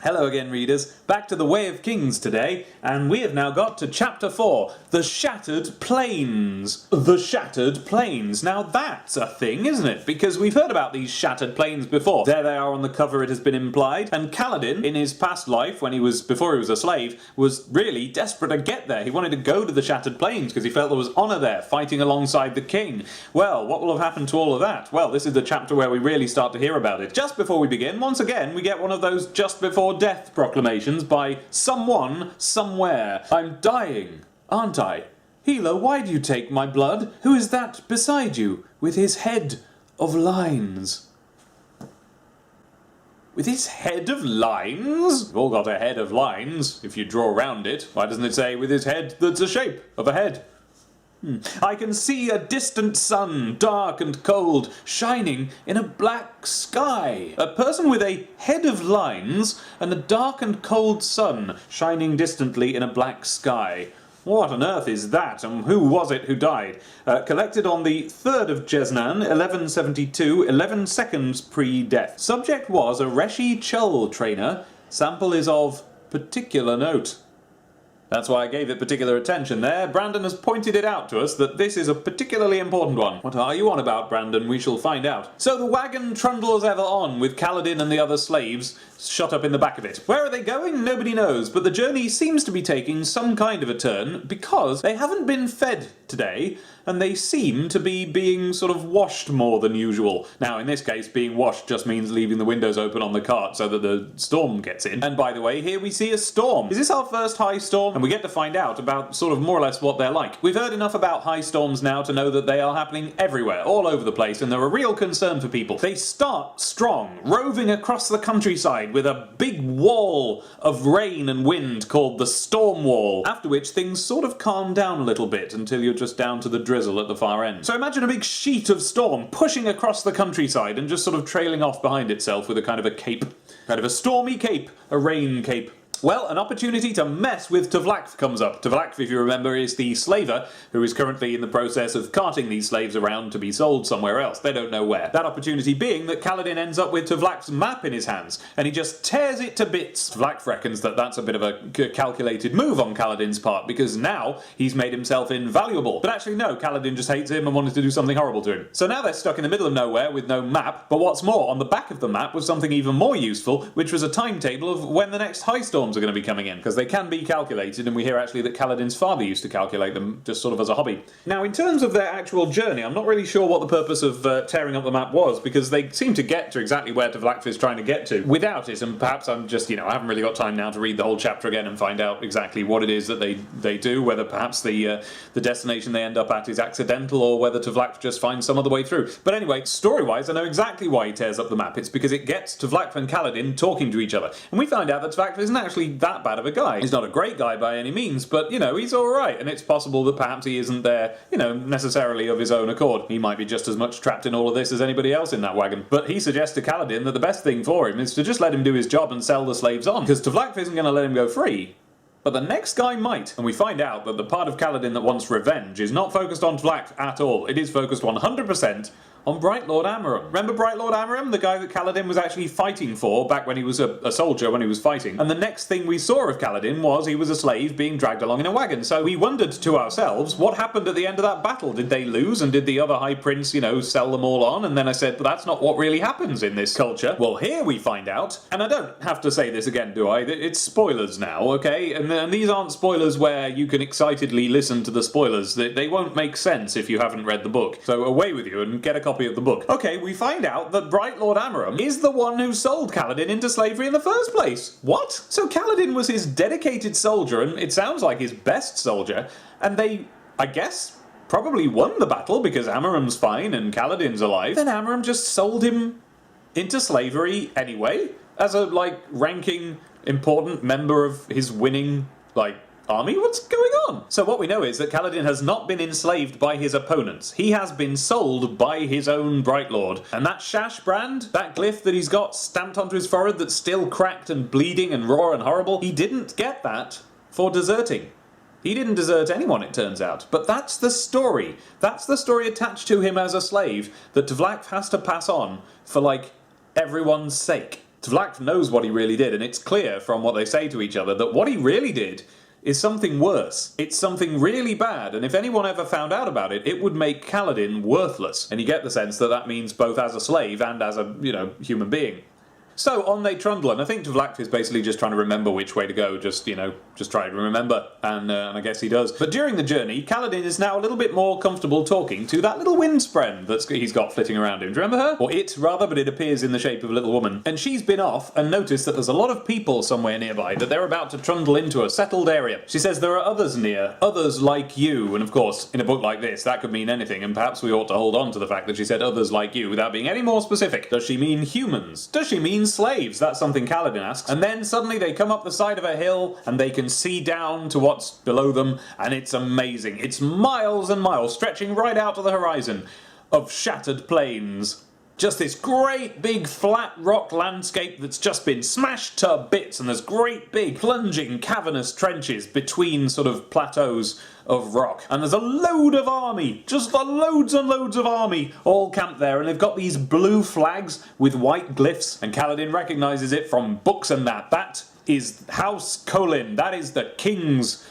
Hello again, readers. Back to the Way of Kings today, and we have now got to Chapter 4, The Shattered Plains. The Shattered Plains. Now that's a thing, isn't it? Because we've heard about these shattered plains before. There they are on the cover, it has been implied, and Kaladin, in his past life, before he was a slave, was really desperate to get there. He wanted to go to the Shattered Plains because he felt there was honour there, fighting alongside the king. Well, what will have happened to all of that? Well, this is the chapter where we really start to hear about it. Just before we begin, once again, we get one of those just before death proclamations by someone, somewhere. I'm dying, aren't I? Hilo, why do you take my blood? Who is that beside you, with his head of lines? With his head of lines? We've all got a head of lines, if you draw around it. Why doesn't it say with his head that's a shape of a head? I can see a distant sun, dark and cold, shining in a black sky. A person with a head of lines and a dark and cold sun shining distantly in a black sky. What on earth is that, and who was it who died? Collected on the 3rd of Jesnan, 1172, 11 seconds pre-death. Subject was a Reshi Chul trainer. Sample is of particular note. That's why I gave it particular attention there. Brandon has pointed it out to us that this is a particularly important one. What are you on about, Brandon? We shall find out. So the wagon trundles ever on, with Kaladin and the other slaves shut up in the back of it. Where are they going? Nobody knows, but the journey seems to be taking some kind of a turn because they haven't been fed today, and they seem to be being sort of washed more than usual. Now, in this case, being washed just means leaving the windows open on the cart so that the storm gets in. And by the way, here we see a storm. Is this our first high storm? And we get to find out about sort of more or less what they're like. We've heard enough about high storms now to know that they are happening everywhere, all over the place, and they're a real concern for people. They start strong, roving across the countryside with a big wall of rain and wind called the storm wall, after which things sort of calm down a little bit until you're just down to the drizzle at the far end. So imagine a big sheet of storm pushing across the countryside and just sort of trailing off behind itself with a kind of a cape. Kind of a stormy cape, a rain cape. Well, an opportunity to mess with Tvlakv comes up. Tvlakv, if you remember, is the slaver who is currently in the process of carting these slaves around to be sold somewhere else. They don't know where. That opportunity being that Kaladin ends up with Tvlakv's map in his hands, and he just tears it to bits. Tvlakv reckons that that's a bit of a calculated move on Kaladin's part, because now he's made himself invaluable. But actually no, Kaladin just hates him and wanted to do something horrible to him. So now they're stuck in the middle of nowhere with no map, but what's more, on the back of the map was something even more useful, which was a timetable of when the next high storms are going to be coming in, because they can be calculated, and we hear actually that Kaladin's father used to calculate them just sort of as a hobby. Now, in terms of their actual journey, I'm not really sure what the purpose of tearing up the map was, because they seem to get to exactly where Tvlakv is trying to get to without it, and perhaps I'm just, I haven't really got time now to read the whole chapter again and find out exactly what it is that they do, whether perhaps the destination they end up at is accidental, or whether Tvlakv just finds some other way through. But anyway, story-wise, I know exactly why he tears up the map. It's because it gets Tvlakv and Kaladin talking to each other, and we find out that Tvlakv isn't actually that bad of a guy. He's not a great guy by any means, but, he's alright, and it's possible that perhaps he isn't there, necessarily of his own accord. He might be just as much trapped in all of this as anybody else in that wagon. But he suggests to Kaladin that the best thing for him is to just let him do his job and sell the slaves on, because Tvlakv isn't going to let him go free. But the next guy might, and we find out that the part of Kaladin that wants revenge is not focused on Tvlakv at all. It is focused 100% on Bright Lord Amaram. Remember Bright Lord Amaram, the guy that Kaladin was actually fighting for back when he was a soldier, when he was fighting? And the next thing we saw of Kaladin was he was a slave being dragged along in a wagon. So we wondered to ourselves, what happened at the end of that battle? Did they lose, and did the other High Prince, sell them all on? And then I said, but that's not what really happens in this culture. Well, here we find out, and I don't have to say this again, do I? It's spoilers now, okay? And these aren't spoilers where you can excitedly listen to the spoilers. They won't make sense if you haven't read the book. So away with you and get a copy of the book. Okay, we find out that Bright Lord Amaram is the one who sold Kaladin into slavery in the first place. What? So Kaladin was his dedicated soldier, and it sounds like his best soldier, and they, I guess, probably won the battle because Amaram's fine and Kaladin's alive. Then Amaram just sold him into slavery anyway, as a, ranking, important member of his winning, army? What's going on? So what we know is that Kaladin has not been enslaved by his opponents. He has been sold by his own Bright Lord. And that Shash brand, that glyph that he's got stamped onto his forehead that's still cracked and bleeding and raw and horrible, he didn't get that for deserting. He didn't desert anyone, it turns out. But that's the story. That's the story attached to him as a slave that Tvlakv has to pass on for, everyone's sake. Tvlak knows what he really did, and it's clear from what they say to each other that what he really did is something worse. It's something really bad, and if anyone ever found out about it, it would make Kaladin worthless. And you get the sense that that means both as a slave and as a, human being. So on they trundle, and I think Tvlak is basically just trying to remember which way to go, just try to remember, and I guess he does. But during the journey, Kaladin is now a little bit more comfortable talking to that little windspren that he's got flitting around him. Do you remember her? Or it, rather, but it appears in the shape of a little woman. And she's been off and noticed that there's a lot of people somewhere nearby, that they're about to trundle into a settled area. She says there are others near, others like you, and of course, in a book like this, that could mean anything, and perhaps we ought to hold on to the fact that she said others like you without being any more specific. Does she mean humans? Does she mean slaves? That's something Kaladin asks. And then suddenly they come up the side of a hill and they can see down to what's below them, and it's amazing. It's miles and miles, stretching right out to the horizon, of shattered plains. Just this great big flat rock landscape that's just been smashed to bits, and there's great big plunging cavernous trenches between sort of plateaus of rock. And there's a load of army, just loads and loads of army, all camped there, and they've got these blue flags with white glyphs, and Kaladin recognises it from books and that. That is House Kaladin. That is the king's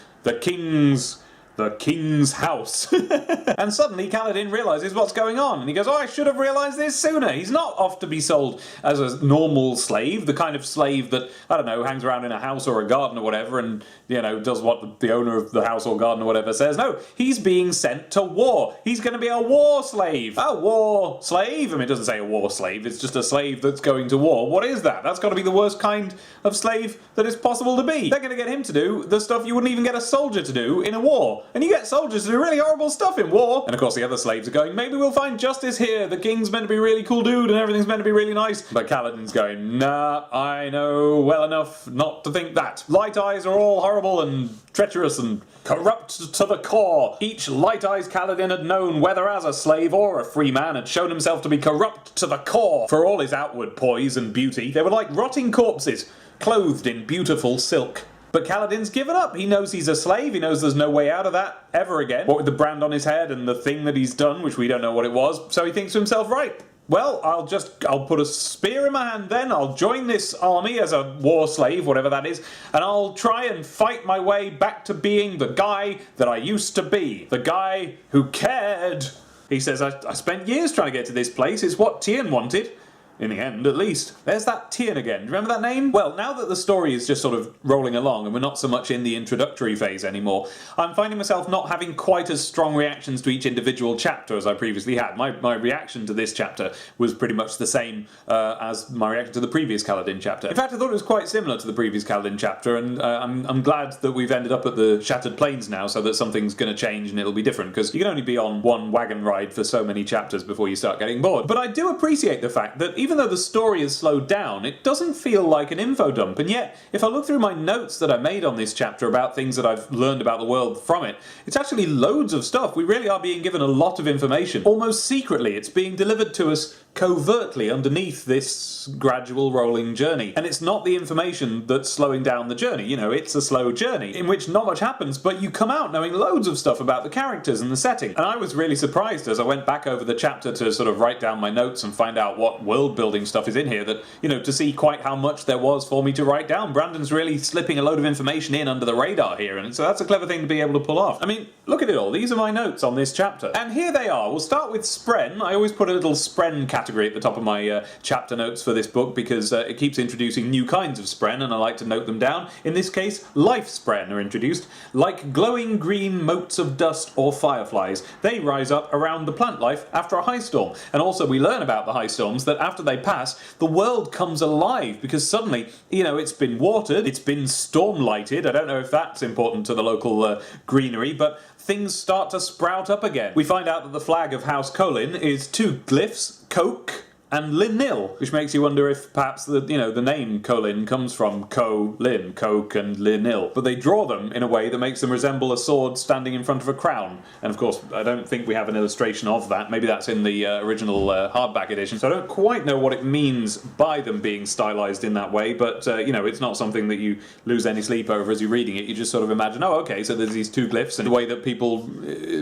house. And suddenly Kaladin realises what's going on, and he goes, oh, I should have realised this sooner. He's not off to be sold as a normal slave, the kind of slave that, I don't know, hangs around in a house or a garden or whatever and, does what the owner of the house or garden or whatever says. No, he's being sent to war. He's going to be a war slave. A war slave? I mean, it doesn't say a war slave, it's just a slave that's going to war. What is that? That's got to be the worst kind of slave that is possible to be. They're going to get him to do the stuff you wouldn't even get a soldier to do in a war. And you get soldiers to do really horrible stuff in war. And of course the other slaves are going, maybe we'll find justice here. The king's meant to be a really cool dude and everything's meant to be really nice. But Kaladin's going, nah, I know well enough not to think that. Light Eyes are all horrible and treacherous and corrupt to the core. Each Light Eyes Kaladin had known, whether as a slave or a free man, had shown himself to be corrupt to the core. For all his outward poise and beauty, they were like rotting corpses, clothed in beautiful silk. But Kaladin's given up. He knows he's a slave. He knows there's no way out of that ever again. What with the brand on his head and the thing that he's done, which we don't know what it was. So he thinks to himself, right, well, I'll put a spear in my hand then. I'll join this army as a war slave, whatever that is, and I'll try and fight my way back to being the guy that I used to be. The guy who cared. He says, I spent years trying to get to this place. It's what Tien wanted. In the end, at least. There's that Tien again. Do you remember that name? Well, now that the story is just sort of rolling along and we're not so much in the introductory phase anymore, I'm finding myself not having quite as strong reactions to each individual chapter as I previously had. My reaction to this chapter was pretty much the same as my reaction to the previous Kaladin chapter. In fact, I thought it was quite similar to the previous Kaladin chapter, and I'm glad that we've ended up at the Shattered Plains now, so that something's going to change and it'll be different, because you can only be on one wagon ride for so many chapters before you start getting bored. But I do appreciate the fact that even though the story is slowed down, it doesn't feel like an info dump, and yet, if I look through my notes that I made on this chapter about things that I've learned about the world from it, it's actually loads of stuff. We really are being given a lot of information. Almost secretly, it's being delivered to us covertly underneath this gradual rolling journey. And it's not the information that's slowing down the journey, it's a slow journey in which not much happens, but you come out knowing loads of stuff about the characters and the setting. And I was really surprised as I went back over the chapter to sort of write down my notes and find out what world building stuff is in here, that, to see quite how much there was for me to write down. Brandon's really slipping a load of information in under the radar here, and so that's a clever thing to be able to pull off. I mean, look at it all. These are my notes on this chapter. And here they are. We'll start with Spren. I always put a little Spren category at the top of my chapter notes for this book, because it keeps introducing new kinds of Spren, and I like to note them down. In this case, life Spren are introduced. Like glowing green motes of dust or fireflies, they rise up around the plant life after a high storm. And also we learn about the high storms that after they pass, the world comes alive, because suddenly, it's been watered, it's been storm lighted. I don't know if that's important to the local greenery, but things start to sprout up again. We find out that the flag of House Kaladin is two glyphs, Coke and Linil, which makes you wonder if perhaps the name Kaladin comes from Ko-Lin, Coke and Linil. But they draw them in a way that makes them resemble a sword standing in front of a crown. And of course, I don't think we have an illustration of that. Maybe that's in the original hardback edition. So I don't quite know what it means by them being stylized in that way, but it's not something that you lose any sleep over as you're reading it. You just sort of imagine, oh, okay, so there's these two glyphs, and the way that people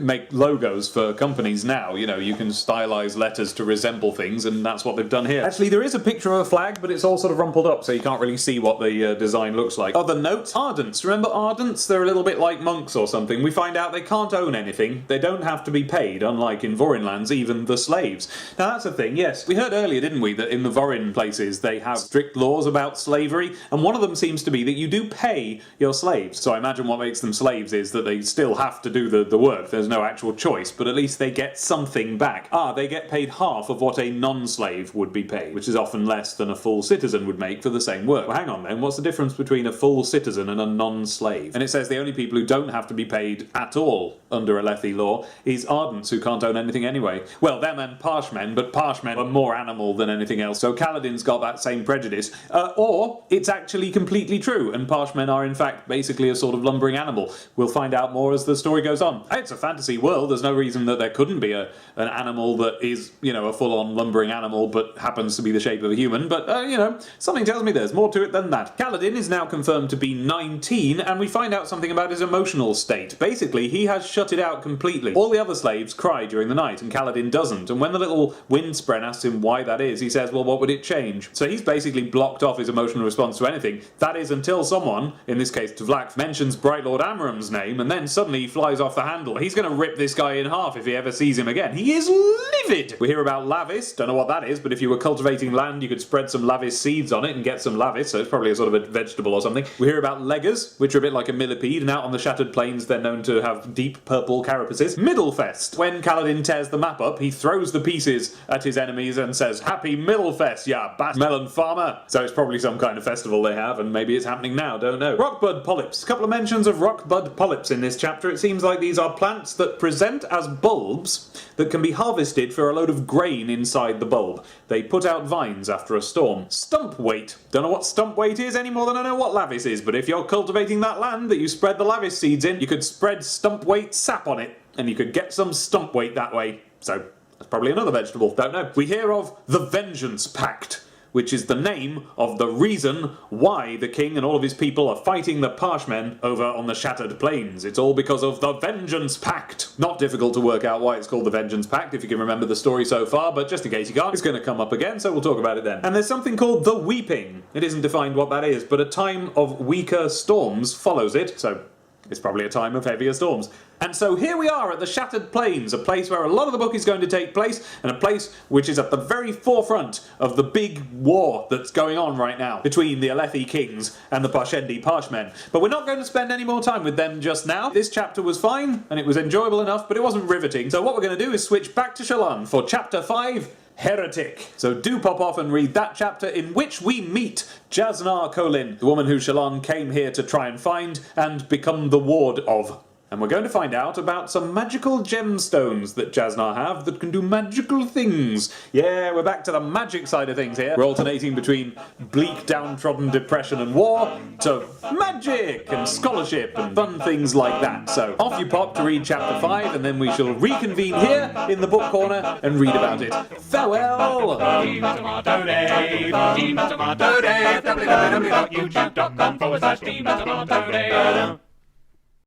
make logos for companies now, you can stylize letters to resemble things, and that that's what they've done here. Actually, there is a picture of a flag, but it's all sort of rumpled up, so you can't really see what the design looks like. Other note, Ardents. Remember Ardents? They're a little bit like monks or something. We find out they can't own anything. They don't have to be paid, unlike in Vorin lands, even the slaves. Now that's a thing, yes. We heard earlier, didn't we, that in the Vorin places they have strict laws about slavery, and one of them seems to be that you do pay your slaves. So I imagine what makes them slaves is that they still have to do the work. There's no actual choice, but at least they get something back. They get paid half of what a non-slave would be paid, which is often less than a full citizen would make for the same work. Well, hang on then, what's the difference between a full citizen and a non-slave? And it says the only people who don't have to be paid at all under Alethi law is Ardents, who can't own anything anyway. Well, them and Parshmen, but Parshmen are more animal than anything else, so Kaladin's got that same prejudice. Or it's actually completely true, and Parshmen are in fact basically a sort of lumbering animal. We'll find out more as the story goes on. It's a fantasy world, there's no reason that there couldn't be an animal that is, you know, a full-on lumbering animal but happens to be the shape of a human, but, you know, something tells me there's more to it than that. Kaladin is now confirmed to be 19, and we find out something about his emotional state. Basically, he has shut it out completely. All the other slaves cry during the night, and Kaladin doesn't, and when the little windspren asks him why that is, he says, well, what would it change? So he's basically blocked off his emotional response to anything. That is until someone, in this case Tvlak, mentions Bright Lord Amram's name, and then suddenly he flies off the handle. He's going to rip this guy in half if he ever sees him again. He is livid! We hear about Lavis, don't know what that is, but if you were cultivating land, you could spread some Lavis seeds on it and get some Lavis, so it's probably a sort of a vegetable or something. We hear about Leggers, which are a bit like a millipede, and out on the Shattered Plains they're known to have deep purple carapaces. Middlefest. When Kaladin tears the map up, he throws the pieces at his enemies and says, Happy Middlefest, ya melon farmer! So it's probably some kind of festival they have, and maybe it's happening now, don't know. Rockbud polyps. A couple of mentions of rockbud polyps in this chapter. It seems like these are plants that present as bulbs that can be harvested for a load of grain inside the bulb. They put out vines after a storm. Stump weight. Don't know what stump weight is any more than I know what Lavis is, but if you're cultivating that land that you spread the Lavis seeds in, you could spread stump weight sap on it, and you could get some stump weight that way. So that's probably another vegetable, don't know. We hear of the Vengeance Pact, which is the name of the reason why the king and all of his people are fighting the Parshmen over on the Shattered Plains. It's all because of the Vengeance Pact. Not difficult to work out why it's called the Vengeance Pact if you can remember the story so far, but just in case you can't, it's going to come up again, so we'll talk about it then. And there's something called the Weeping. It isn't defined what that is, but a time of weaker storms follows it, so it's probably a time of heavier storms. And so here we are at the Shattered Plains, a place where a lot of the book is going to take place, and a place which is at the very forefront of the big war that's going on right now between the Alethi kings and the Parshendi Parshmen. But we're not going to spend any more time with them just now. This chapter was fine, and it was enjoyable enough, but it wasn't riveting. So what we're going to do is switch back to Shallan for Chapter 5, Heretic. So do pop off and read that chapter in which we meet Jasnar Kholin, the woman who Shallan came here to try and find and become the ward of. And we're going to find out about some magical gemstones that Jasnar have that can do magical things. Yeah, we're back to the magic side of things here. We're alternating between bleak, downtrodden depression and war to magic and scholarship and fun things like that. So off you pop to read chapter 5, and then we shall reconvene here in the book corner and read about it. Farewell! www.youtube.com/TeamTomato Day.